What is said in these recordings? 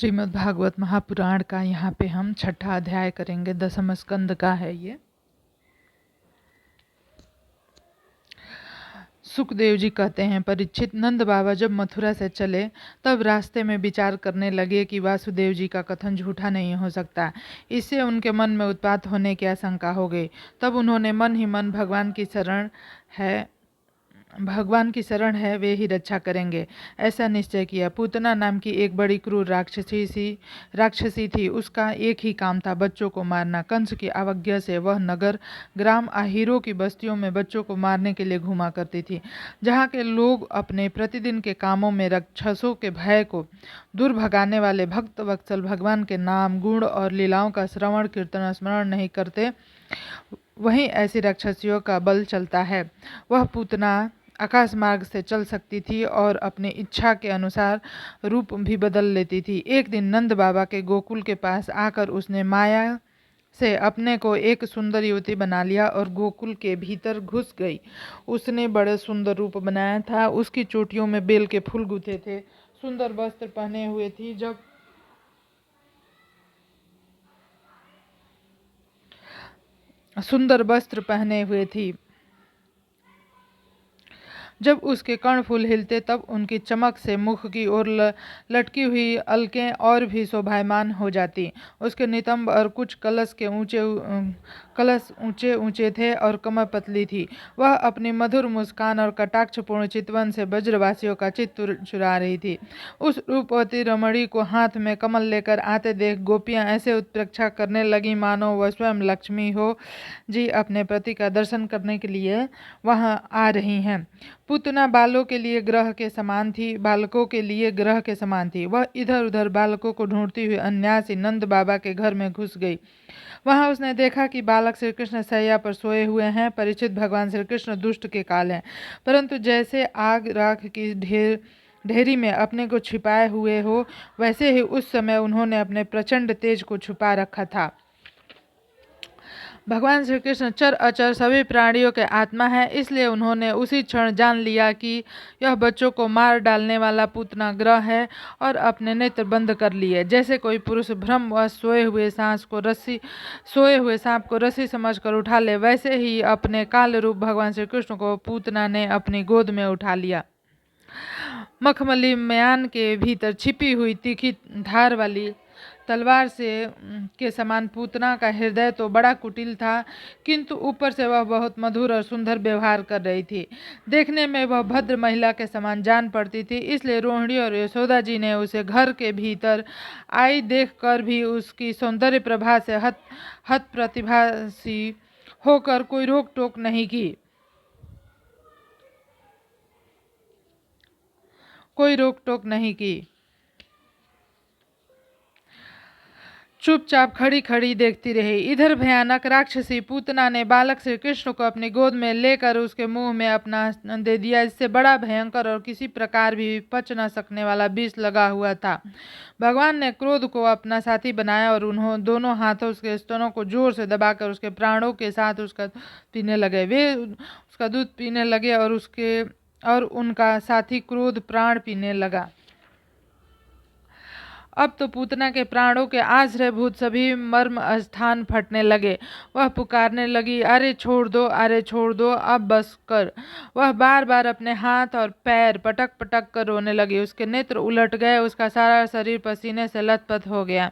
श्रीमद् भागवत महापुराण का यहाँ पे हम छठा अध्याय करेंगे। दसम स्कंद का है ये। सुखदेव जी कहते हैं, परीक्षित, नंद बाबा जब मथुरा से चले तब रास्ते में विचार करने लगे कि वासुदेव जी का कथन झूठा नहीं हो सकता। इससे उनके मन में उत्पात होने की आशंका हो गई। तब उन्होंने मन ही मन भगवान की शरण है वे ही रक्षा करेंगे ऐसा निश्चय किया। पूतना नाम की एक बड़ी क्रूर राक्षसी थी। उसका एक ही काम था, बच्चों को मारना। कंस की अवज्ञा से वह नगर ग्राम आहिरों की बस्तियों में बच्चों को मारने के लिए घूमा करती थी। जहाँ के लोग अपने प्रतिदिन के कामों में राक्षसों के भय को दूर भगाने वाले भक्त वत्सल भगवान के नाम, गुण और लीलाओं का श्रवण कीर्तन स्मरण नहीं करते, वहीं ऐसी राक्षसियों का बल चलता है। वह पूतना आकाश मार्ग से चल सकती थी और अपनी इच्छा के अनुसार रूप भी बदल लेती थी। एक दिन नंद बाबा के गोकुल के पास आकर उसने माया से अपने को एक सुंदर युवती बना लिया और गोकुल के भीतर घुस गई। उसने बड़े सुंदर रूप बनाया था। उसकी चोटियों में बेल के फूल गुथे थे, सुंदर वस्त्र पहने हुए थी। जब उसके कर्णफूल हिलते तब उनकी चमक से मुख की ओर लटकी हुई अलकें और भी शोभायमान हो जाती। उसके नितंब और कुछ कलश ऊंचे ऊंचे थे और कमर पतली थी। वह अपनी मधुर मुस्कान और कटाक्षपूर्ण चितवन से ब्रजवासियों का चित्त चुरा रही थी। उस रूपवती रमणी को हाथ में कमल लेकर आते देख गोपियां ऐसे उत्प्रेक्षा करने लगी मानो वह स्वयं लक्ष्मी हो जी अपने पति का दर्शन करने के लिए वहां आ रही हैं। पूतना बालों के लिए ग्रह के समान थी, बालकों के लिए ग्रह के समान थी। वह इधर उधर बालकों को ढूंढती हुई अन्यासी नंद बाबा के घर में घुस गई। वहां उसने देखा कि बालक श्री कृष्ण शैया पर सोए हुए हैं। परीक्षित, भगवान श्री कृष्ण दुष्ट के काल हैं, परंतु जैसे आग राख की ढेरी में अपने को छिपाए हुए हो, वैसे ही उस समय उन्होंने अपने प्रचंड तेज को छुपा रखा था। भगवान श्री कृष्ण चर अचर सभी प्राणियों के आत्मा है, इसलिए उन्होंने उसी क्षण जान लिया कि यह बच्चों को मार डालने वाला पूतना ग्रह है और अपने नेत्र बंद कर लिए। जैसे कोई पुरुष भ्रमवश सोए हुए सांप को रस्सी समझकर उठा ले, वैसे ही अपने काल रूप भगवान श्री कृष्ण को पूतना ने अपनी गोद में उठा लिया। मखमली म्यान के भीतर छिपी हुई तीखी धार वाली तलवार के समान पूतना का हृदय तो बड़ा कुटिल था, किंतु ऊपर से वह बहुत मधुर और सुंदर व्यवहार कर रही थी। देखने में वह भद्र महिला के समान जान पड़ती थी, इसलिए रोहिणी और यशोदा जी ने उसे घर के भीतर आई देखकर भी उसकी सौंदर्य प्रभा से हत प्रतिभासी होकर कोई रोक टोक नहीं की। चुपचाप खड़ी खड़ी देखती रही। इधर भयानक राक्षसी पूतना ने बालक श्री कृष्ण को अपनी गोद में लेकर उसके मुंह में अपना दे दिया, जिससे बड़ा भयंकर और किसी प्रकार भी पच न सकने वाला विष लगा हुआ था। भगवान ने क्रोध को अपना साथी बनाया और उन्होंने दोनों हाथों उसके स्तनों को जोर से दबाकर उसके प्राणों के साथ उसका पीने लगे। वे उसका दूध पीने लगे और उनका साथी क्रोध प्राण पीने लगा। अब तो पूतना के प्राणों के आश्रयभूत सभी मर्म स्थान फटने लगे। वह पुकारने लगी, अरे छोड़ दो, अरे छोड़ दो, अब बस कर। वह बार बार अपने हाथ और पैर पटक पटक कर रोने लगी। उसके नेत्र उलट गए, उसका सारा शरीर पसीने से लथपथ हो गया।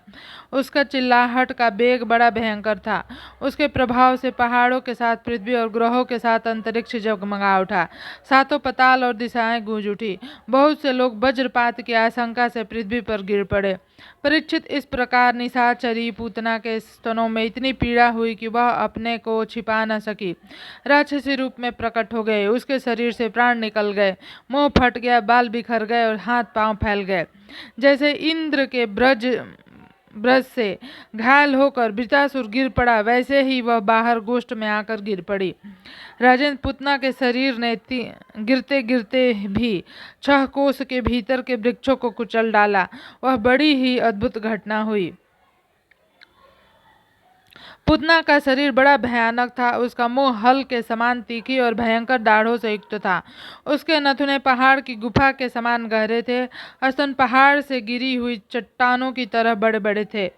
उसका चिल्लाहट का बेग बड़ा भयंकर था। उसके प्रभाव से पहाड़ों के साथ पृथ्वी और ग्रहों के साथ अंतरिक्ष जगमगा उठा। सातों पताल और दिशाएं गूंज उठी। बहुत से लोग वज्रपात की आशंका से पृथ्वी पर गिर पड़े। परीक्षित, इस प्रकार निशाचरी पूतना के स्तनों में इतनी पीड़ा हुई कि वह अपने को छिपा न सकी। राक्षसी रूप में प्रकट हो गए। उसके शरीर से प्राण निकल गए, मुंह फट गया, बाल बिखर गए और हाथ पांव फैल गए। जैसे इंद्र के ब्रज से घायल होकर वृतासुर गिर पड़ा, वैसे ही वह बाहर गोष्ठ में आकर गिर पड़ी। राजेंद्र, पूतना के शरीर ने गिरते गिरते भी 6 कोस के भीतर के वृक्षों को कुचल डाला। वह बड़ी ही अद्भुत घटना हुई। पूतना का शरीर बड़ा भयानक था। उसका मुंह हल के समान तीखी और भयंकर दाढ़ों से युक्त था। उसके नथुने पहाड़ की गुफा के समान गहरे थे। स्तन पहाड़ से गिरी हुई चट्टानों की तरह बड़े बड़े थे।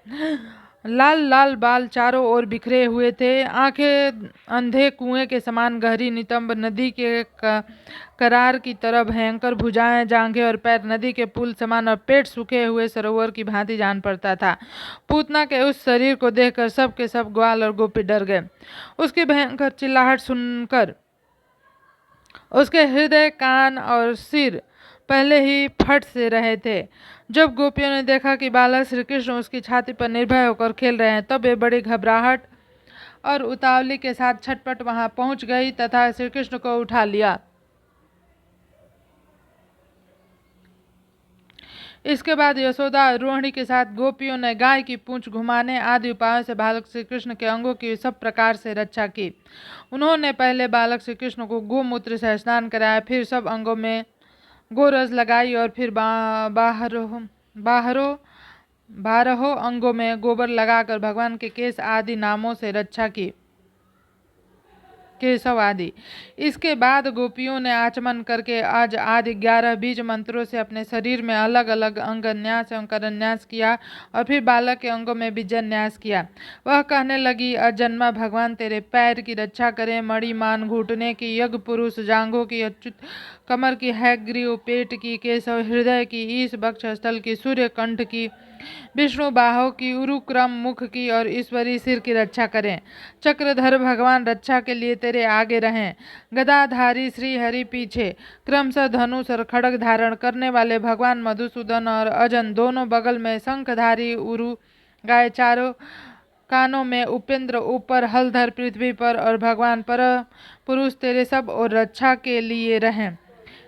लाल लाल बाल चारों ओर बिखरे हुए थे। आंखें अंधे कुएं के समान गहरी, नितंब नदी के करार की तरह भयंकर, भुजाएं, जांघें और पैर नदी के पुल समान और पेट सूखे हुए सरोवर की भांति जान पड़ता था। पूतना के उस शरीर को देखकर सब के सब ग्वाल और गोपी डर गए। उसकी भयंकर चिल्लाहट सुनकर उसके हृदय, कान और सिर पहले ही फट से रहे थे। जब गोपियों ने देखा कि बालक श्री कृष्ण उसकी छाती पर निर्भय होकर खेल रहे हैं, तब वे बड़ी घबराहट और उतावली के साथ छटपट वहां पहुंच गई तथा श्री कृष्ण को उठा लिया। इसके बाद यशोदा और रोहिणी के साथ गोपियों ने गाय की पूंछ घुमाने आदि उपायों से बालक श्री कृष्ण के अंगों की सब प्रकार से रक्षा की। उन्होंने पहले बालक श्री कृष्ण को गोमूत्र से स्नान कराया, फिर सब अंगों में गोरज लगाई और फिर बारहों अंगों में गोबर लगाकर भगवान के केस आदि नामों से रक्षा की, केशव आदि। इसके बाद गोपियों ने आचमन करके आज आदि 11 बीज मंत्रों से अपने शरीर में अलग अलग अंग न्यास एवं करन्यास किया और फिर बालक के अंगों में बीजन्यास किया। वह कहने लगी, अजन्मा भगवान तेरे पैर की रक्षा करें, मणि मान घुटने की, यज्ञ पुरुष जांघों की, अच्युत कमर की, हैग्रीव पेट की, केशव हृदय की, ईश वक्ष स्थल की, सूर्य कंठ की, विष्णु बाहों की, उरुक्रम मुख की और ईश्वरी सिर की रक्षा करें। चक्रधर भगवान रक्षा के लिए तेरे आगे रहें। गदाधारी श्री हरि पीछे, क्रमशः धनुष और खड्ग धारण करने वाले भगवान मधुसूदन और अजन दोनों बगल में, शंखधारी उरु गाय चारों कानों में, उपेंद्र ऊपर, हलधर पृथ्वी पर और भगवान पर पुरुष तेरे सब और रक्षा के लिए रहें।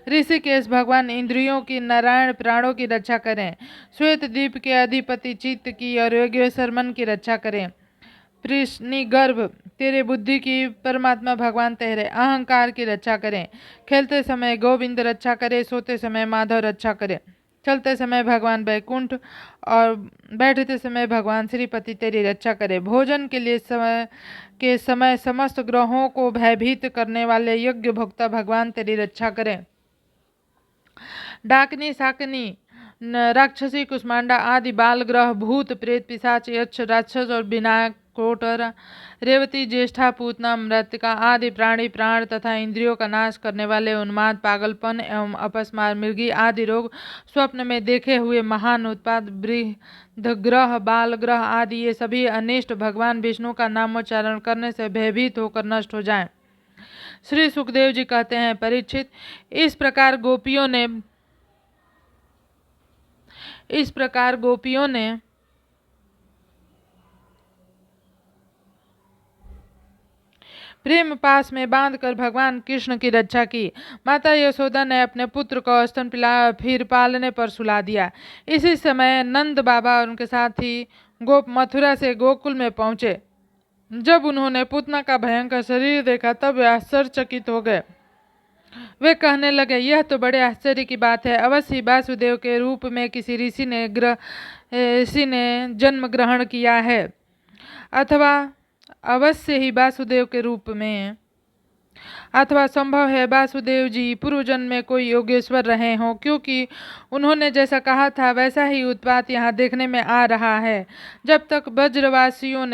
ऋषिकेश भगवान इंद्रियों की, नारायण प्राणों की रक्षा करें। श्वेत द्वीप के अधिपति चित्त की और योगेश्वर मन की रक्षा करें। कृष्णी गर्भ तेरे बुद्धि की, परमात्मा भगवान तेरे अहंकार की रक्षा करें। खेलते समय गोविंद रक्षा करे, सोते समय माधव रक्षा करे, चलते समय भगवान बैकुंठ और बैठते समय भगवान श्रीपति तेरी रक्षा करे। भोजन के लिए समय समस्त ग्रहों को भयभीत करने वाले यज्ञ भोक्ता भगवान तेरी रक्षा करें। डाकनी, शाकनी, राक्षसी, कुष्मांडा आदि बाल ग्रह, भूत प्रेत, पिशाच, यक्ष, राक्षस और विनायक, कोटर, रेवती, ज्येष्ठा, पूतना, मृतिका आदि प्राणी, प्राण तथा इंद्रियों का नाश करने वाले उन्माद, पागलपन एवं अपस्मार, मृगी आदि रोग, स्वप्न में देखे हुए महान उत्पाद, वृद्ध ग्रह, बाल ग्रह आदि ये सभी अनिष्ट भगवान विष्णु का नामोच्चारण करने से भयभीत होकर नष्ट हो जाएं। श्री सुखदेव जी कहते हैं, परीक्षित, इस प्रकार गोपियों ने प्रेम पास में बांधकर भगवान कृष्ण की रक्षा की। माता यशोदा ने अपने पुत्र को स्तन पिलाया, फिर पालने पर सुला दिया। इसी समय नंद बाबा और उनके साथी गोप मथुरा से गोकुल में पहुंचे। जब उन्होंने पूतना का भयंकर शरीर देखा, तब वे आश्चर्यचकित हो गए। वे कहने लगे, यह तो बड़े आश्चर्य की बात है। अवश्य ही वासुदेव के रूप में किसी ऋषि ने जन्म ग्रहण किया है, अथवा अवश्य ही वासुदेव के रूप में, अथवा संभव है वासुदेव जी पूर्व जन्म में कोई योगेश्वर रहे हों, क्योंकि उन्होंने जैसा कहा था वैसा ही उत्पात यहाँ देखने में आ रहा है। जब तक ब्रजवासियों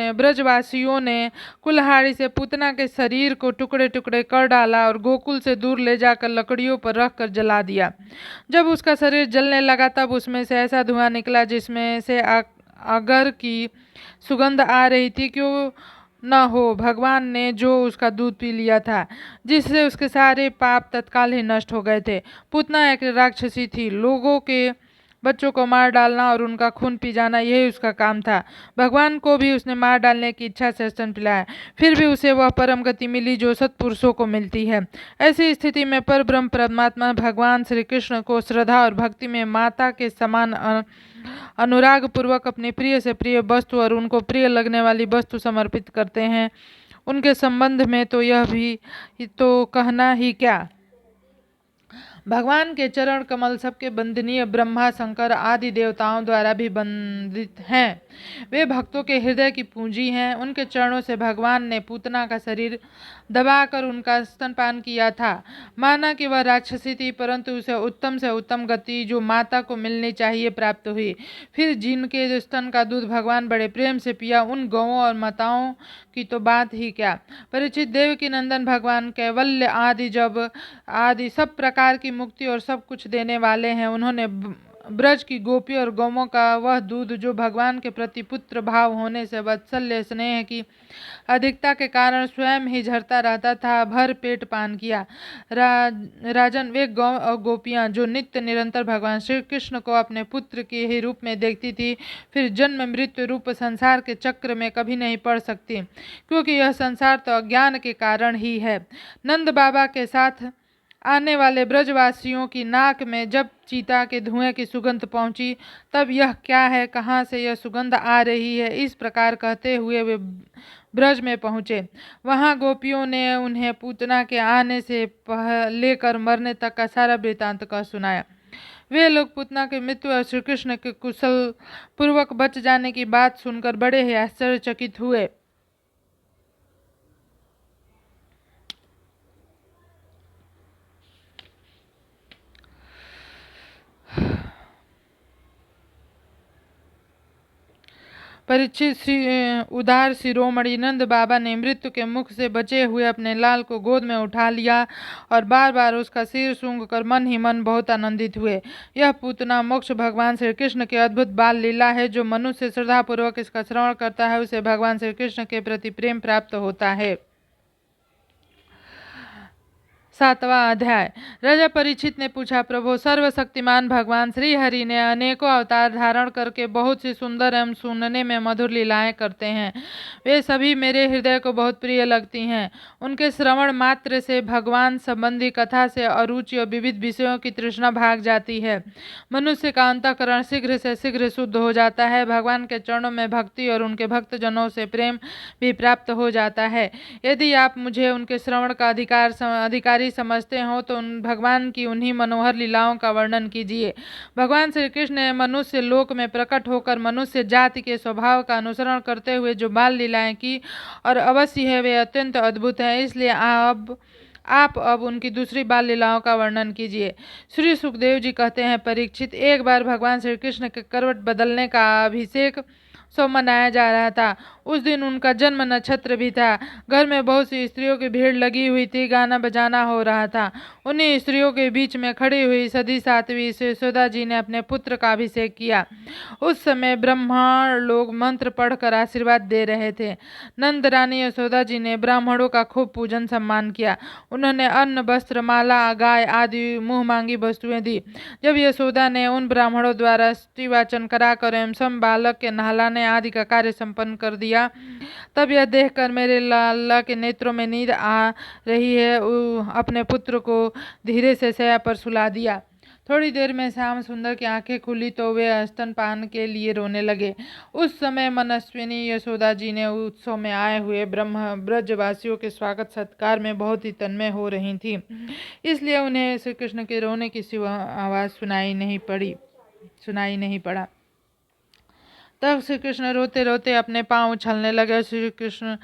ने कुल्हाड़ी से पूतना के शरीर को टुकड़े टुकड़े कर डाला और गोकुल से दूर ले जाकर लकड़ियों पर रखकर जला दिया। जब उसका शरीर जलने लगा, तब उसमें से ऐसा धुआं निकला जिसमें से अगर की सुगंध आ रही थी। क्यों न हो, भगवान ने जो उसका दूध पी लिया था, जिससे उसके सारे पाप तत्काल ही नष्ट हो गए थे। पूतना एक राक्षसी थी। लोगों के बच्चों को मार डालना और उनका खून पी जाना, यही उसका काम था। भगवान को भी उसने मार डालने की इच्छा से स्तन पिलाया, फिर भी उसे वह परम गति मिली जो सत्पुरुषों को मिलती है। ऐसी स्थिति में परब्रह्म परमात्मा भगवान श्री कृष्ण को श्रद्धा और भक्ति में माता के समान अनुराग पूर्वक अपनी प्रिय से प्रिय वस्तु और उनको प्रिय लगने वाली वस्तु समर्पित करते हैं। उनके संबंध में तो यह भी तो कहना ही क्या। भगवान के चरण कमल सबके वंदनीय, ब्रह्मा, शंकर आदि देवताओं द्वारा भी वंदित हैं। वे भक्तों के हृदय की पूंजी हैं। उनके चरणों से भगवान ने पूतना का शरीर दबाकर उनका स्तनपान किया था। माना कि वह राक्षसी थी, परंतु उसे उत्तम से उत्तम गति जो माता को मिलनी चाहिए प्राप्त हुई। फिर जिनके स्तन का दूध भगवान बड़े प्रेम से पिया, उन गौओं और माताओं की तो बात ही क्या। परीक्षित, देवकी नंदन भगवान कैवल्य आदि सब प्रकार की मुक्ति और सब कुछ देने वाले हैं। उन्होंने ब्रज की गोपी और गौओं का वह दूध जो भगवान के प्रति पुत्र भाव होने से वात्सल्य स्नेह की अधिकता के कारण स्वयं ही झरता रहता था, भर पेट पान किया। राजन, वे गौ और गोपियां जो नित्य निरंतर भगवान श्री कृष्ण को अपने पुत्र के ही रूप में देखती थी, फिर जन्म मृत्यु रूप संसार के चक्र में कभी नहीं पड़ सकती, क्योंकि यह संसार तो अज्ञान के कारण ही है। नंद बाबा के साथ आने वाले ब्रजवासियों की नाक में जब चीता के धुएं की सुगंध पहुंची, तब यह क्या है, कहाँ से यह सुगंध आ रही है, इस प्रकार कहते हुए वे ब्रज में पहुंचे। वहां गोपियों ने उन्हें पूतना के आने से लेकर मरने तक का सारा वृतांत कह सुनाया। वे लोग पूतना की मृत्यु और श्री कृष्ण के कुशल पूर्वक बच जाने की बात सुनकर बड़े ही आश्चर्यचकित हुए। परीक्षित, उदार शिरोमणि नंद बाबा ने मृत्यु के मुख से बचे हुए अपने लाल को गोद में उठा लिया और बार बार उसका सिर सूंघ कर मन ही मन बहुत आनंदित हुए। यह पूतना मोक्ष भगवान श्री कृष्ण की अद्भुत बाल लीला है। जो मनुष्य श्रद्धापूर्वक इसका श्रवण करता है, उसे भगवान श्री कृष्ण के प्रति प्रेम प्राप्त होता है। 7वां अध्याय। राजा परीक्षित ने पूछा, प्रभु, सर्वशक्तिमान भगवान श्री हरि ने अनेकों अवतार धारण करके बहुत सी सुंदर एवं सुनने में मधुर लीलाएं करते हैं। वे सभी मेरे हृदय को बहुत प्रिय लगती हैं। उनके श्रवण मात्र से भगवान संबंधी कथा से अरुचि और विविध विषयों की तृष्णा भाग जाती है। मनुष्य का अंतःकरण शीघ्र से शीघ्र शुद्ध हो जाता है। भगवान के चरणों में भक्ति और उनके भक्तजनों से प्रेम भी प्राप्त हो जाता है। यदि आप मुझे उनके श्रवण का अधिकारी समझते हो तो उन भगवान की उन्हीं मनोहर लीलाओं का वर्णन कीजिए। भगवान श्री कृष्ण ने मनुष्य लोक में प्रकट होकर मनुष्य जाति के स्वभाव का अनुसरण करते हुए जो बाल लीलाएं की और अवश्य है वे अत्यंत अद्भुत हैं। इसलिए आप अब उनकी दूसरी बाल लीलाओं का वर्णन कीजिए। श्री सुखदेव जी कहते हैं, परीक्षित, एक बार भगवान श्री कृष्ण के करवट बदलने का अभिषेक मनाया जा रहा था। उस दिन उनका जन्म नक्षत्र भी था। घर में बहुत सी स्त्रियों की भीड़ लगी हुई थी, गाना बजाना हो रहा था। उन्हीं स्त्रियों के बीच में खड़ी हुई सदी साध्वी यशोदा जी ने अपने पुत्र का अभिषेक किया। उस समय ब्राह्मण लोग मंत्र पढ़कर आशीर्वाद दे रहे थे। नंद रानी यशोदा जी ने ब्राह्मणों का खूब पूजन सम्मान किया। उन्होंने अन्न, वस्त्र, माला, गाय आदि मुँह मांगी वस्तुएं दी। जब यशोदा ने उन ब्राह्मणों द्वारा स्तुतिवाचन कराकर एवं सम बालक के नहलाने आदि का कार्य संपन्न कर दिया, तब यह देखकर मेरे लाला के नेत्रों में नींद आ रही है, अपने पुत्र को धीरे से शैया पर सुला दिया। थोड़ी देर में श्याम सुंदर की आंखें खुली तो वे स्तनपान के लिए रोने लगे। उस समय मनस्विनी यशोदा जी ने उत्सव में आए हुए ब्रजवासियों के स्वागत सत्कार में बहुत ही तन्मय हो रही थी, इसलिए उन्हें श्री कृष्ण के रोने की सिवा आवाज सुनाई नहीं पड़ा। तब श्री कृष्ण रोते रोते अपने पांव उछलने लगे। श्री कृष्ण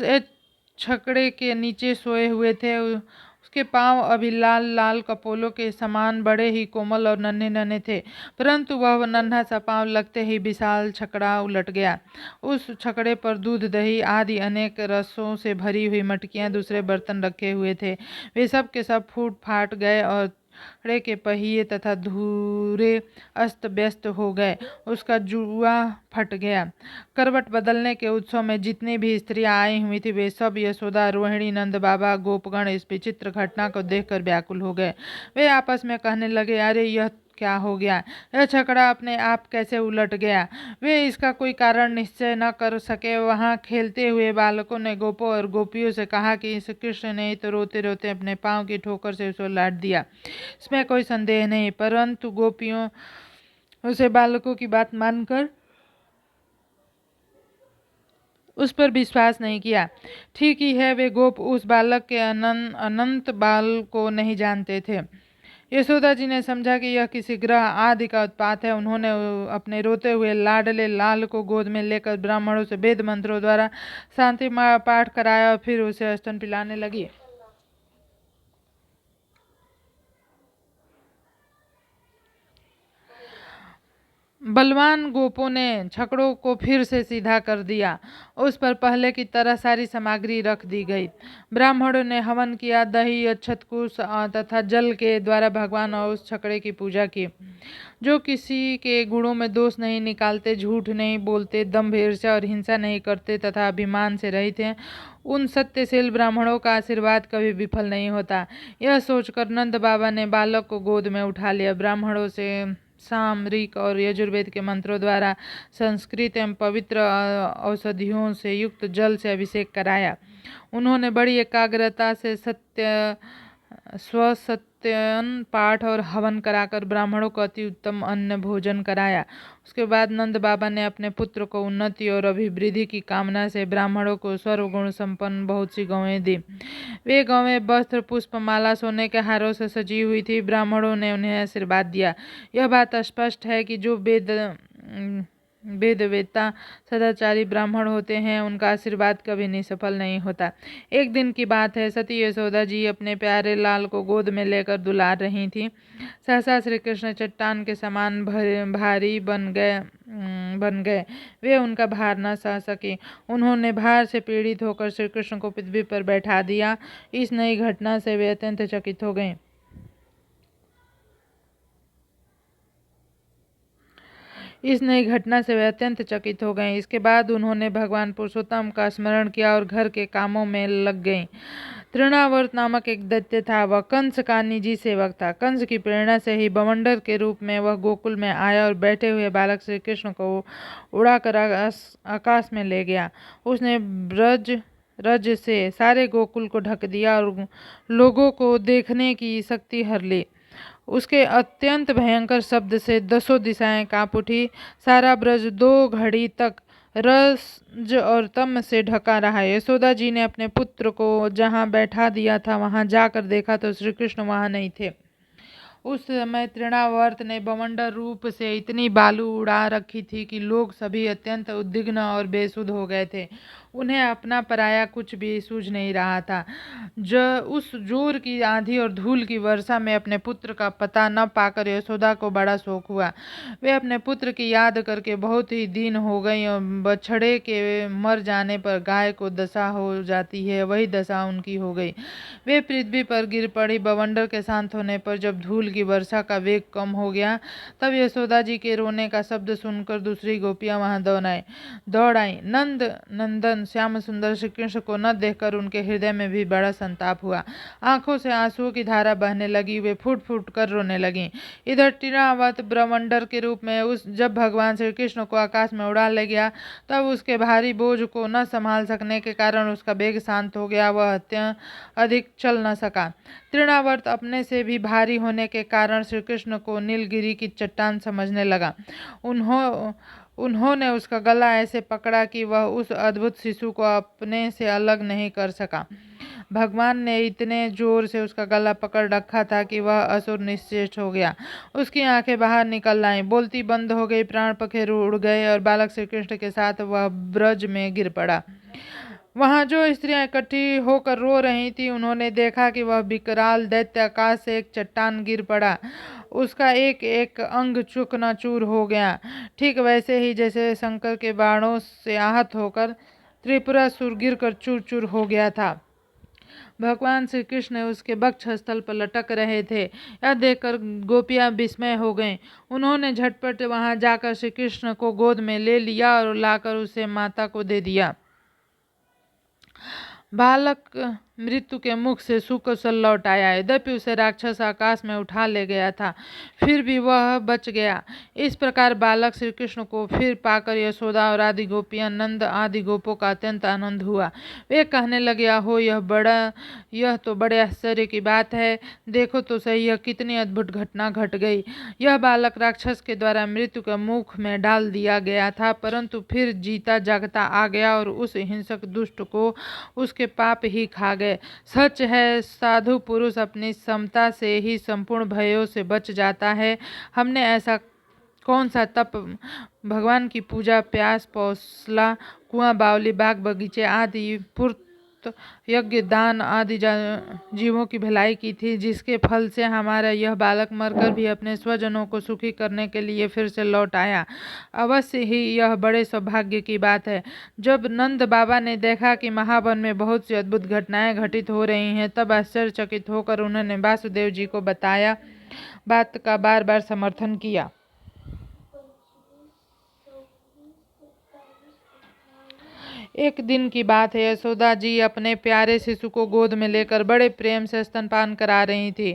एक छकड़े के नीचे सोए हुए थे। उसके पांव अभी लाल लाल कपोलों के समान बड़े ही कोमल और नन्हे नन्हे थे, परंतु वह नन्हा सा पांव लगते ही विशाल छकड़ा उलट गया। उस छकड़े पर दूध, दही आदि अनेक रसों से भरी हुई मटकियां, दूसरे बर्तन रखे हुए थे। वे सब के सब फूट फाट गए और छकड़े के पहिए तथा धूरे अस्त व्यस्त हो गए। उसका जुआ फट गया। करवट बदलने के उत्सव में जितनी भी स्त्रियां आई हुई थी, वे सब यशोदा, रोहिणी, नंद बाबा, गोपगण इस विचित्र घटना को देखकर व्याकुल हो गए। वे आपस में कहने लगे, अरे यह क्या हो गया? यह छकड़ा अपने आप कैसे उलट गया? वे इसका कोई कारण निश्चय न कर सके। वहां खेलते हुए बालकों ने गोपों और गोपियों से कहा कि इस कृष्ण ने तो रोते रोते अपने पांव की ठोकर से उसे लाट दिया, इसमें कोई संदेह नहीं। परंतु गोपियों उसे बालकों की बात मानकर उस पर विश्वास नहीं किया। ठीक ही है, वे गोप उस बालक के अनंत बाल को नहीं जानते थे। यशोदा जी ने समझा कि यह किसी ग्रह आदि का उत्पात है। उन्होंने अपने रोते हुए लाडले लाल को गोद में लेकर ब्राह्मणों से वेद मंत्रों द्वारा शांति पाठ कराया और फिर उसे स्तन पिलाने लगी। बलवान गोपों ने छकड़ों को फिर से सीधा कर दिया। उस पर पहले की तरह सारी सामग्री रख दी गई। ब्राह्मणों ने हवन किया, दही, अक्षत, कुश तथा जल के द्वारा भगवान और उस छकड़े की पूजा की। जो किसी के गुणों में दोष नहीं निकालते, झूठ नहीं बोलते, दंभ, ईर्ष्या और हिंसा नहीं करते तथा अभिमान से रहित हैं, उन सत्यशील ब्राह्मणों का आशीर्वाद कभी विफल नहीं होता। यह सोचकर नंद बाबा ने बालक को गोद में उठा लिया। ब्राह्मणों से साम, ऋक और यजुर्वेद के मंत्रों द्वारा संस्कृत एवं पवित्र औषधियों से युक्त जल से अभिषेक कराया। उन्होंने बड़ी एकाग्रता से स्वसत्यन पाठ और हवन कराकर ब्राह्मणों को अति उत्तम अन्न भोजन कराया। उसके बाद नंद बाबा ने अपने पुत्र को उन्नति और अभिवृद्धि की कामना से ब्राह्मणों को सर्वगुण संपन्न बहुत सी गौएं दी। वे गौएं वस्त्र, पुष्प, माला, सोने के हारों से सजी हुई थी। ब्राह्मणों ने उन्हें आशीर्वाद दिया। यह बात स्पष्ट है कि जो वेदवेत्ता सदाचारी ब्राह्मण होते हैं, उनका आशीर्वाद कभी निष्फल नहीं होता। एक दिन की बात है, सती यशोदा जी अपने प्यारे लाल को गोद में लेकर दुलार रही थी। सहसा श्री कृष्ण चट्टान के समान भारी बन गए। वे उनका भार न सह सके। उन्होंने भार से पीड़ित होकर श्री कृष्ण को पृथ्वी पर बैठा दिया। इस नई घटना से वे अत्यंत चकित हो गए। इसके बाद उन्होंने भगवान पुरुषोत्तम का स्मरण किया और घर के कामों में लग गईं। तृणावर्त नामक एक दैत्य था। वह कंस का निजी सेवक था। कंस की प्रेरणा से ही बवंडर के रूप में वह गोकुल में आया और बैठे हुए बालक श्री कृष्ण को उड़ाकर आकाश में ले गया। उसने रज से सारे गोकुल को ढक दिया और लोगों को देखने की शक्ति हर ली। उसके अत्यंत भयंकर शब्द से 10 दिशाएं कांप उठी। सारा ब्रज 2 घड़ी तक रज और तम से ढका रहा। यशोदा जी ने अपने पुत्र को जहाँ बैठा दिया था वहां जाकर देखा तो श्री कृष्ण वहां नहीं थे। उस समय तृणावर्त ने बवंडर रूप से इतनी बालू उड़ा रखी थी कि लोग सभी अत्यंत उद्विग्न और बेसुध हो गए थे। उन्हें अपना पराया कुछ भी सूझ नहीं रहा था। उस जोर की आंधी और धूल की वर्षा में अपने पुत्र का पता न पाकर यशोदा को बड़ा शोक हुआ। वे अपने पुत्र की याद करके बहुत ही दीन हो गई और बछड़े के मर जाने पर गाय को दशा हो जाती है, वही दशा उनकी हो गई। वे पृथ्वी पर गिर पड़ी। बवंडर के शांत होने पर जब धूल की वर्षा का वेग कम हो गया, तब यशोदा जी के रोने का शब्द सुनकर दूसरी गोपियां वहां दौड़ आई। नंदन श्याम सुंदर श्री कृष्ण को न देखकर उनके हृदय में भी बड़ा संताप हुआ। आंखों से आंसुओं की धारा बहने लगी। वे फूट फूट कर रोने लगी। इधर टिरावत ब्रह्मंडर के रूप में जब भगवान श्री कृष्ण को आकाश में उड़ा ले गया, तब उसके भारी बोझ को न संभाल सकने के कारण उसका वेग शांत हो गया। वह अधिक चल न सका। तृणावर्त अपने से भी भारी होने के कारण श्री कृष्ण को नीलगिरी की चट्टान समझने लगा। उन्होंने उसका गला ऐसे पकड़ा कि वह उस अद्भुत शिशु को अपने से अलग नहीं कर सका। भगवान ने इतने जोर से उसका गला पकड़ रखा था कि वह असुर निश्चेष्ट हो गया। उसकी आंखें बाहर निकल आईं, बोलती बंद हो गई, प्राण पखेरु उड़ गए और बालक श्री कृष्ण के साथ वह ब्रज में गिर पड़ा। वहां जो स्त्रियां इकट्ठी होकर रो रही थी, उन्होंने देखा कि वह विकराल दैत्य आकाश से एक चट्टान गिर पड़ा। उसका एक एक अंग चूकनाचूर हो गया, ठीक वैसे ही जैसे शंकर के बाणों से आहत होकर त्रिपुरासुर गिरकर चूर चूर हो गया था। भगवान श्री कृष्ण उसके वक्ष स्थल पर लटक रहे थे। यह देखकर गोपियां विस्मय हो गईं। उन्होंने झटपट वहां जाकर श्री कृष्ण को गोद में ले लिया और लाकर उसे माता को दे दिया। बालक मृत्यु के मुख से सुकुशल लौट आया। यद्यपि उसे राक्षस आकाश में उठा ले गया था, फिर भी वह बच गया। इस प्रकार बालक श्री कृष्ण को फिर पाकर यशोदा और आदि गोपियां, नंद आदि गोपों का अत्यंत आनंद हुआ। वे कहने लगे, हो यह तो बड़े आश्चर्य की बात है। देखो तो सही, यह कितनी अद्भुत घटना घट गई। यह बालक राक्षस के द्वारा मृत्यु के मुख में डाल दिया गया था, परंतु फिर जीता जागता आ गया और उस हिंसक दुष्ट को उसके पाप ही खा गए। सच है, साधु पुरुष अपनी समता से ही संपूर्ण भयों से बच जाता है। हमने ऐसा कौन सा तप, भगवान की पूजा, प्यास, पौसला, कुआं, बावली, बाग बगीचे आदि, पूर्त यज्ञ, दान आदि जीवों की भलाई की थी, जिसके फल से हमारा यह बालक मरकर भी अपने स्वजनों को सुखी करने के लिए फिर से लौट आया। अवश्य ही यह बड़े सौभाग्य की बात है। जब नंद बाबा ने देखा कि महावन में बहुत सी अद्भुत घटनाएं घटित हो रही हैं, तब आश्चर्यचकित होकर उन्होंने वासुदेव जी को बताया, बात का बार बार समर्थन किया। एक दिन की बात है, यशोदा जी अपने प्यारे शिशु को गोद में लेकर बड़े प्रेम से स्तनपान करा रही थी।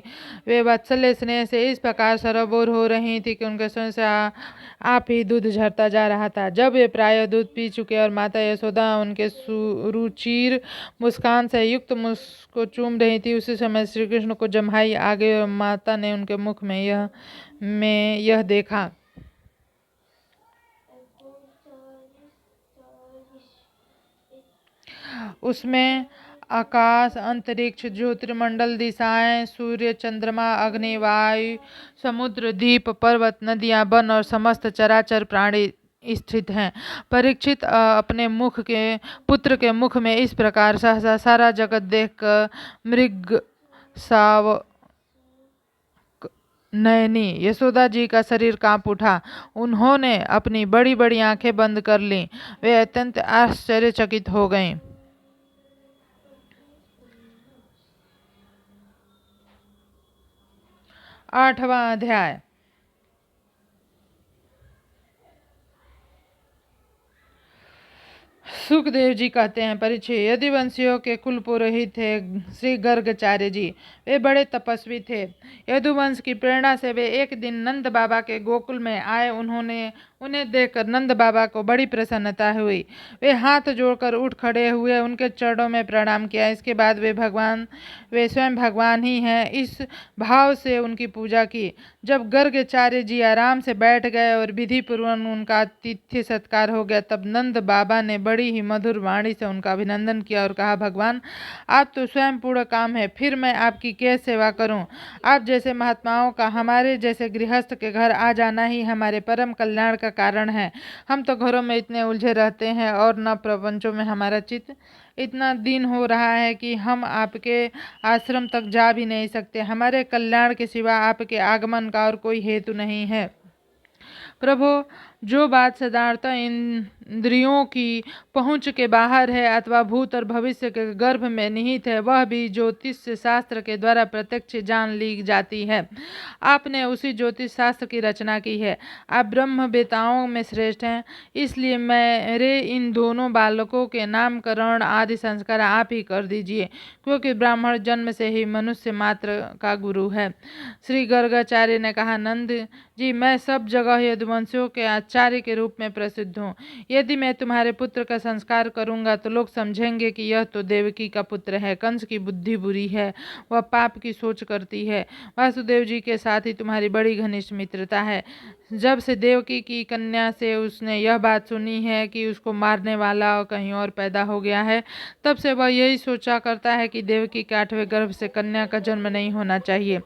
वे वात्सल्य स्नेह से इस प्रकार सरोबोर हो रही थी कि उनके स्वयं से आप ही दूध झरता जा रहा था। जब वे प्रायः दूध पी चुके और माता यशोदा उनके सुरुचिर मुस्कान से युक्त मुस्क को चूम रही थी, उसी समय श्री कृष्ण को जम्हाई आ गई और माता ने उनके मुख में यह देखा। उसमें आकाश, अंतरिक्ष, ज्योतिर्मंडल, दिशाएं, सूर्य, चंद्रमा, अग्नि, वायु, समुद्र, द्वीप, पर्वत, नदियां, वन और समस्त चराचर प्राणी स्थित हैं। परीक्षित अपने पुत्र के मुख में इस प्रकार सहसा सारा जगत देखकर मृग साव नयनी यशोदा जी का शरीर कांप उठा। उन्होंने अपनी बड़ी बड़ी आंखें बंद कर लीं। वे अत्यंत आश्चर्यचकित हो गईं। 8वां अध्याय। सुखदेव जी कहते हैं, परीक्षित, यदुवंशियों के कुल पुरोहित थे श्री गर्गाचार्य जी। वे बड़े तपस्वी थे। यदुवंश की प्रेरणा से वे एक दिन नंद बाबा के गोकुल में आए। उन्हें देखकर नंद बाबा को बड़ी प्रसन्नता हुई। वे हाथ जोड़कर उठ खड़े हुए, उनके चरणों में प्रणाम किया। इसके बाद वे स्वयं भगवान ही हैं, इस भाव से उनकी पूजा की। जब गर्गाचार्य जी आराम से बैठ गए और विधि पूर्वक उनका आतिथ्य सत्कार हो गया, तब नंद बाबा ने बड़ी ही मधुर वाणी से उनका अभिनंदन किया और कहा, भगवान, आप तो स्वयं पूर्ण काम है, फिर मैं आपकी क्या सेवा करूं? आप जैसे महात्माओं का हमारे जैसे गृहस्थ के घर आ जाना ही हमारे परम कल्याण का कारण है। हम तो घरों में इतने उलझे रहते हैं और न प्रपंचों में हमारा चित्त। इतना दिन हो रहा है कि हम आपके आश्रम तक जा भी नहीं सकते। हमारे कल्याण के सिवा आपके आगमन का और कोई हेतु नहीं है। प्रभु, जो बात साधारणतः इंद्रियों की पहुंच के बाहर है अथवा भूत और भविष्य के गर्भ में निहित है, वह भी ज्योतिष शास्त्र के द्वारा प्रत्यक्ष जान ली जाती है। आपने उसी ज्योतिष शास्त्र की रचना की है। आप ब्रह्मवेताओं में श्रेष्ठ हैं, इसलिए मेरे इन दोनों बालकों के नामकरण आदि संस्कार आप ही कर दीजिए, क्योंकि ब्राह्मण जन्म से ही मनुष्य मात्र का गुरु है। श्री गर्गाचार्य ने कहा, नंद जी, मैं सब जगह यदुवंशियों के आचार्य के रूप में प्रसिद्ध हूँ। यदि मैं तुम्हारे पुत्र का संस्कार करूंगा तो लोग समझेंगे कि यह तो देवकी का पुत्र है। कंस की बुद्धि बुरी है, वह पाप की सोच करती है। वासुदेव जी के साथ ही तुम्हारी बड़ी घनिष्ठ मित्रता है। जब से देवकी की कन्या से उसने यह बात सुनी है कि उसको मारने वाला और कहीं और पैदा हो गया है, तब से वह यही सोचा करता है कि देवकी के 8वें गर्भ से कन्या का जन्म नहीं होना चाहिए।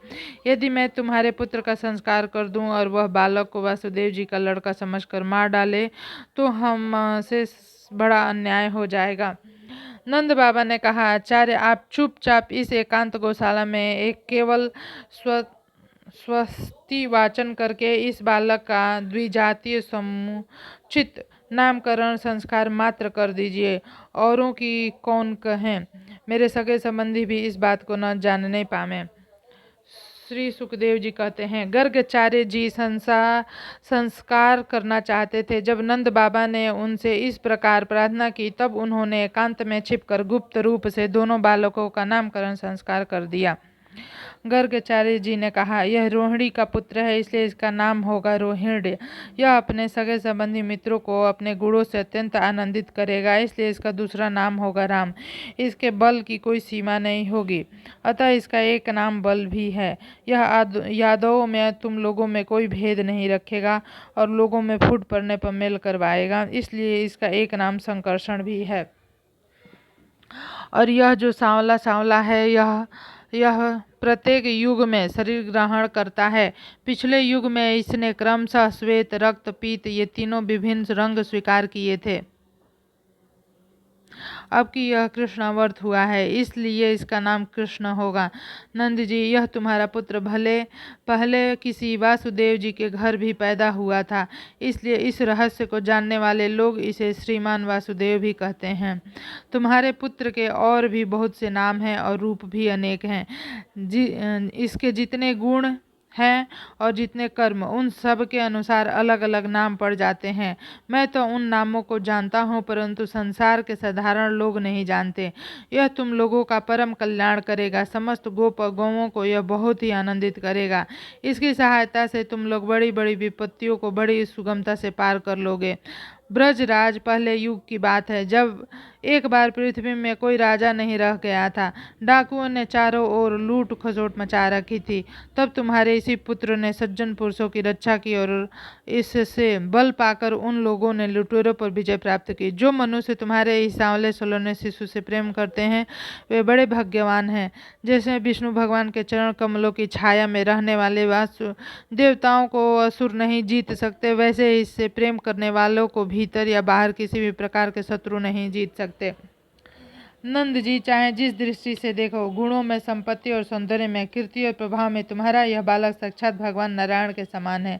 यदि मैं तुम्हारे पुत्र का संस्कार कर दूं और वह बालक को वासुदेव जी का लड़का समझकर मार डाले, तो हमसे बड़ा अन्याय हो जाएगा। नंद बाबा ने कहा, आचार्य, आप चुपचाप इस एकांत गौशाला में एक केवल स्वस्ति वाचन करके इस बालक का द्विजातीय समुचित नामकरण संस्कार मात्र कर दीजिए। औरों की कौन कहें, मेरे सगे संबंधी भी इस बात को न जानने पावे। श्री सुखदेव जी कहते हैं, गर्गाचार्य जी संस्कार करना चाहते थे। जब नंद बाबा ने उनसे इस प्रकार प्रार्थना की, तब उन्होंने एकांत में छिपकर गुप्त रूप से दोनों बालकों का नामकरण संस्कार कर दिया। गर्गाचार्य जी ने कहा, यह रोहिणी का पुत्र है, इसलिए इसका नाम होगा रोहिण्य। यह अपने सगे संबंधी मित्रों को अपने गुणों से अत्यंत आनंदित करेगा, इसलिए इसका दूसरा नाम होगा राम। इसके बल की कोई सीमा नहीं होगी, अतः इसका एक नाम बल भी है। यह यादवों में तुम लोगों में कोई भेद नहीं रखेगा और लोगों में फूट पड़ने पर मेल करवाएगा, इसलिए इसका एक नाम संकर्षण भी है। और यह जो सांवला सांवला है, यह प्रत्येक युग में शरीर ग्रहण करता है। पिछले युग में इसने क्रमशः श्वेत, रक्त, पीत ये तीनों विभिन्न रंग स्वीकार किए थे। अब कि यह कृष्णावर्त हुआ है, इसलिए इसका नाम कृष्ण होगा। नंद जी, यह तुम्हारा पुत्र भले पहले किसी वासुदेव जी के घर भी पैदा हुआ था, इसलिए इस रहस्य को जानने वाले लोग इसे श्रीमान वासुदेव भी कहते हैं। तुम्हारे पुत्र के और भी बहुत से नाम हैं और रूप भी अनेक हैं। इसके जितने गुण हैं और जितने कर्म, उन सब के अनुसार अलग अलग नाम पड़ जाते हैं। मैं तो उन नामों को जानता हूँ, परंतु संसार के साधारण लोग नहीं जानते। यह तुम लोगों का परम कल्याण करेगा। समस्त गोप और गौओं को यह बहुत ही आनंदित करेगा। इसकी सहायता से तुम लोग बड़ी बड़ी विपत्तियों को बड़ी सुगमता से पार कर लोगे। ब्रजराज, पहले युग की बात है, जब एक बार पृथ्वी में कोई राजा नहीं रह गया था। डाकुओं ने चारों ओर लूट खसोट मचा रखी थी। तब तुम्हारे इसी पुत्र ने सज्जन पुरुषों की रक्षा की और इससे बल पाकर उन लोगों ने लुटेरों पर विजय प्राप्त की। जो मनुष्य तुम्हारे इस सांवले सलोने शिशु से प्रेम करते हैं, वे बड़े भाग्यवान हैं। जैसे विष्णु भगवान के चरण कमलों की छाया में रहने वाले वासु देवताओं को असुर नहीं जीत सकते, वैसे इससे प्रेम करने वालों को भीतर या बाहर किसी भी प्रकार के शत्रु नहीं जीत सकते। नंद जी, चाहे जिस दृष्टि से देखो, गुणों में, संपत्ति और सौंदर्य में, कीर्ति और प्रभाव में तुम्हारा यह बालक साक्षात भगवान नारायण के समान है।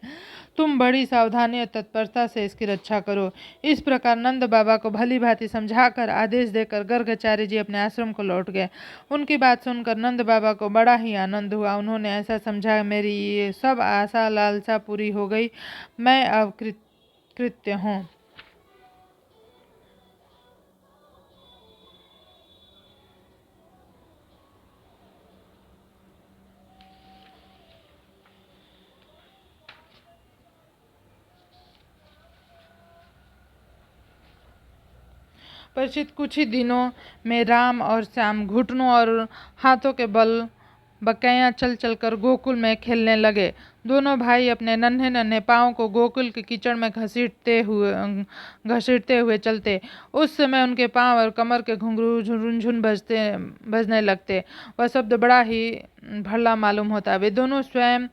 तुम बड़ी सावधानी और तत्परता से इसकी रक्षा करो। इस प्रकार नंद बाबा को भली भांति समझाकर आदेश देकर गर्गाचार्य जी अपने आश्रम को लौट गए। उनकी बात सुनकर नंद बाबा को बड़ा ही आनंद हुआ। उन्होंने ऐसा समझा, मेरी ये सब आशा लालसा पूरी हो गई, मैं अब कृत्य हूँ। परीक्षित, कुछ ही दिनों में राम और श्याम घुटनों और हाथों के बल बकैया चल चलकर गोकुल में खेलने लगे। दोनों भाई अपने नन्हे नन्हे पाँव को गोकुल के कीचड़ में घसीटते हुए चलते। उस समय उनके पाँव और कमर के घुंघरू झुनझुन बजने लगते। वह शब्द बड़ा ही भला मालूम होता। वे दोनों स्वयं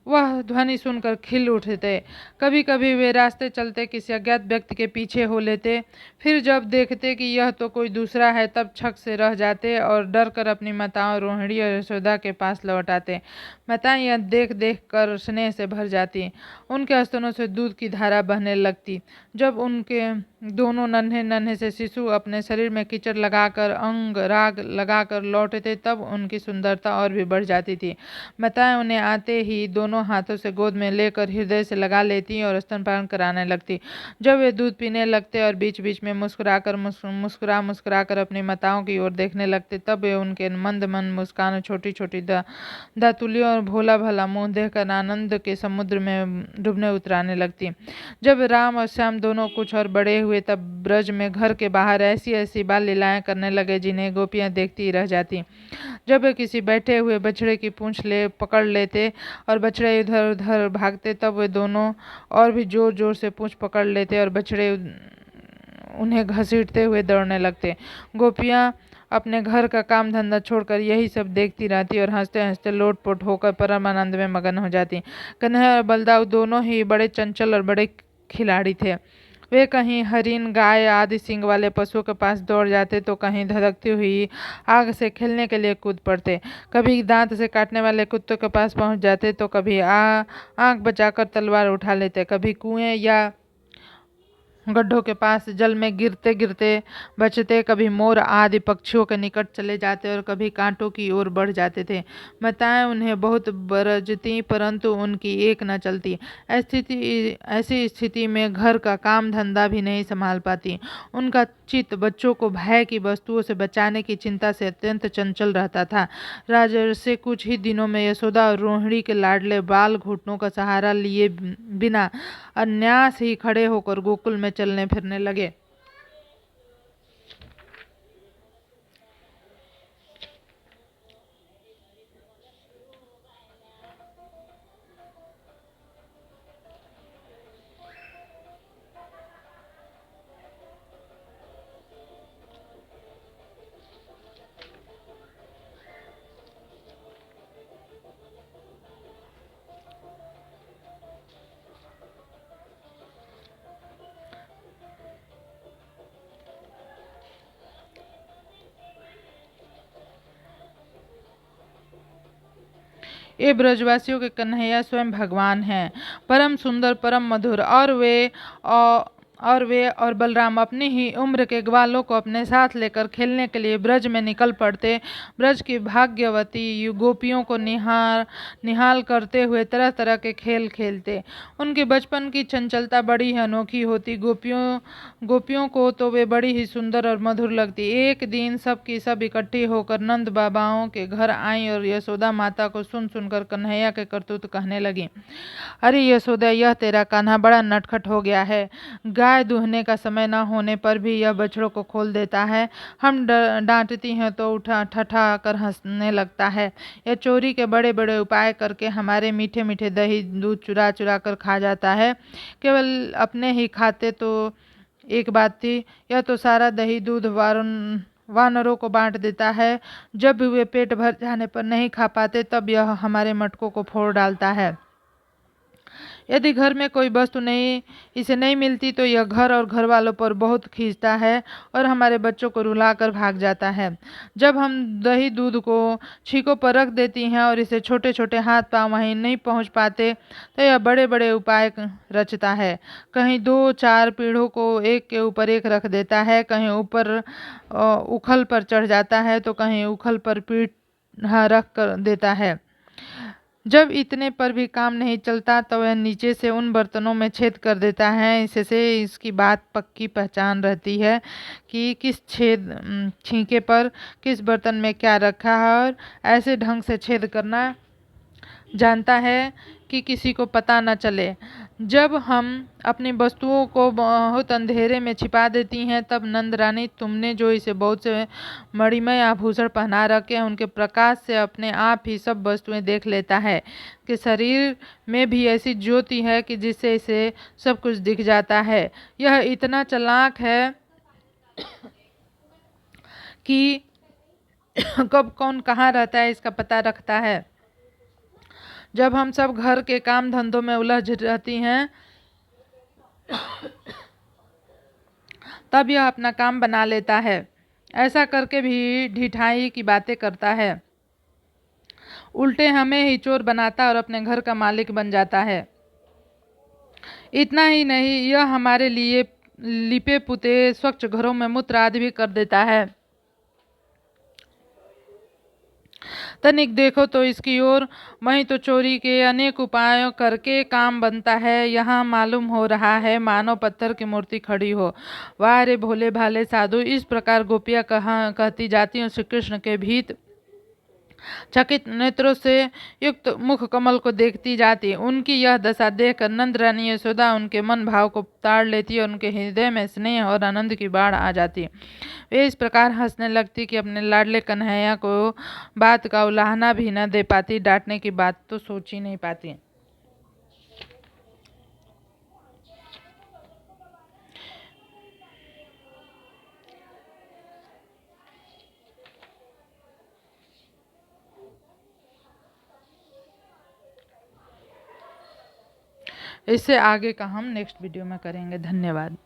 वह ध्वनि सुनकर खिल उठते। कभी कभी वे रास्ते चलते किसी अज्ञात व्यक्ति के पीछे हो लेते, फिर जब देखते कि यह तो कोई दूसरा है, तब छक से रह जाते और डर कर अपनी माताओं रोहिणी और यशोदा के पास लौट आते। माताएं यह देख देख कर स्नेह से भर जाती, उनके स्तनों से दूध की धारा बहने लगती। जब उनके दोनों नन्हे नन्हे से शिशु अपने शरीर में कीचड़ लगाकर अंग राग लगाकर लौटते, तब उनकी सुंदरता और भी बढ़ जाती थी। माताएं उन्हें आते ही दोनों हाथों से गोद में लेकर हृदय से लगा लेती और स्तनपान कराने लगती। जब वे दूध पीने लगते और बीच बीच में मुस्कुरा कर अपनी माताओं की ओर देखने लगते, तब वे उनके मंद मुस्कान, छोटी छोटी दातुलियों और भोला भला मुंह देखकर आनंद के समुद्र में डूबने उतराने लगती। जब राम और श्याम दोनों कुछ और बड़े हुए, तब ब्रज में घर के बाहर ऐसी ऐसी बाल लीलाएं करने लगे जिन्हें गोपियां देखती ही रह जाती। जब वे किसी बैठे हुए बछड़े की पूंछ पकड़ लेते और बछड़े इधर उधर भागते, तब वे दोनों और भी जोर जोर से पूंछ पकड़ लेते और बछड़े उन्हें घसीटते हुए दौड़ने लगते। गोपियां अपने घर का काम धंधा छोड़कर यही सब देखती रहती और हंसते हंसते लोटपोट होकर परम आनंद में मगन हो जाती। कन्हैया और बलदाऊ दोनों ही बड़े चंचल और बड़े खिलाड़ी थे। वे कहीं हरिन, गाय आदि सींग वाले पशुओं के पास दौड़ जाते, तो कहीं धधकती हुई आग से खेलने के लिए कूद पड़ते। कभी दांत से काटने वाले कुत्तों के पास पहुंच जाते, तो कभी आंख बचाकर तलवार उठा लेते। कभी कुएं या गड्ढों के पास जल में गिरते गिरते बचते, कभी मोर आदि पक्षियों के निकट चले जाते और कभी कांटों की ओर बढ़ जाते थे। माताएं उन्हें बहुत बरजती, परंतु उनकी एक न चलती। ऐसी स्थिति में घर का काम धंधा भी नहीं संभाल पाती। उनका चित्त बच्चों को भय की वस्तुओं से बचाने की चिंता से अत्यंत चंचल रहता था। राजर्षि कुछ ही दिनों में यशोदा और रोहिणी के लाडले बाल घुटनों का सहारा लिए बिना अन्यास ही खड़े होकर गोकुल में चलने फिरने लगे। ये ब्रजवासियों के कन्हैया स्वयं भगवान हैं, परम सुंदर, परम मधुर। और वे और बलराम अपनी ही उम्र के ग्वालों को अपने साथ लेकर खेलने के लिए ब्रज में निकल पड़ते। ब्रज की भाग्यवती गोपियों को निहाल करते हुए तरह तरह के खेल खेलते। उनके बचपन की चंचलता बड़ी ही अनोखी होती। गोपियों को तो वे बड़ी ही सुंदर और मधुर लगती। एक दिन सब की सब इकट्ठी होकर नंद बाबाओं के घर आई और यशोदा माता को सुन सुनकर कन्हैया के करतूत कहने लगी। अरे यशोदा, यह तेरा कान्हा बड़ा नटखट हो गया है। गाय दूहने का समय न होने पर भी यह बछड़ों को खोल देता है। हम डांटती हैं तो उठा ठठा कर हंसने लगता है। यह चोरी के बड़े बड़े उपाय करके हमारे मीठे मीठे दही दूध चुरा चुरा कर खा जाता है। केवल अपने ही खाते तो एक बात थी, यह तो सारा दही दूध वानरों को बांट देता है। जब वे पेट भर जाने पर नहीं खा पाते तब यह हमारे मटकों को फोड़ डालता है। यदि घर में कोई वस्तु इसे नहीं मिलती तो यह घर और घर वालों पर बहुत खींचता है और हमारे बच्चों को रुलाकर भाग जाता है। जब हम दही दूध को छीकों पर रख देती हैं और इसे छोटे छोटे हाथ पांव वहीं नहीं पहुंच पाते तो यह बड़े बड़े उपाय रचता है। कहीं 2-4 पीढ़ों को एक के ऊपर एक रख देता है, कहीं ऊपर उखल पर चढ़ जाता है तो कहीं उखल पर पीठ रख कर देता है। जब इतने पर भी काम नहीं चलता तो वह नीचे से उन बर्तनों में छेद कर देता है। इससे इसकी बात पक्की पहचान रहती है कि किस छींके पर किस बर्तन में क्या रखा है, और ऐसे ढंग से छेद करना जानता है कि किसी को पता न चले। जब हम अपनी वस्तुओं को बहुत अंधेरे में छिपा देती हैं तब नंद रानी, तुमने जो इसे बहुत से मणिमय आभूषण पहना रखे हैं उनके प्रकाश से अपने आप ही सब वस्तुएं देख लेता है कि शरीर में भी ऐसी ज्योति है कि जिससे इसे सब कुछ दिख जाता है। यह इतना चालाक है कि कब कौन कहाँ रहता है इसका पता रखता है। जब हम सब घर के काम धंधों में उलझ रहती हैं तब यह अपना काम बना लेता है। ऐसा करके भी ढिठाई की बातें करता है। उल्टे हमें ही चोर बनाता और अपने घर का मालिक बन जाता है। इतना ही नहीं, यह हमारे लिए लिपे पुते स्वच्छ घरों में मूत्र आदि भी कर देता है। तनिक देखो तो इसकी ओर, वहीं तो चोरी के अनेक उपायों करके काम बनता है। यहाँ मालूम हो रहा है मानो पत्थर की मूर्ति खड़ी हो। वाह रे भोले भाले साधु, इस प्रकार गोपियाँ कहती जाती हैं। श्री कृष्ण के भीत चकित नेत्रों से युक्त मुख कमल को देखती जाती। उनकी यह दशा देखकर नंद रानी यशोदा उनके मन भाव को ताड़ लेती और उनके हृदय में स्नेह और आनंद की बाढ़ आ जाती। वे इस प्रकार हंसने लगती कि अपने लाडले कन्हैया को बात का उलाहना भी न दे पाती, डांटने की बात तो सोच ही नहीं पाती। इससे आगे का हम नेक्स्ट वीडियो में करेंगे। धन्यवाद।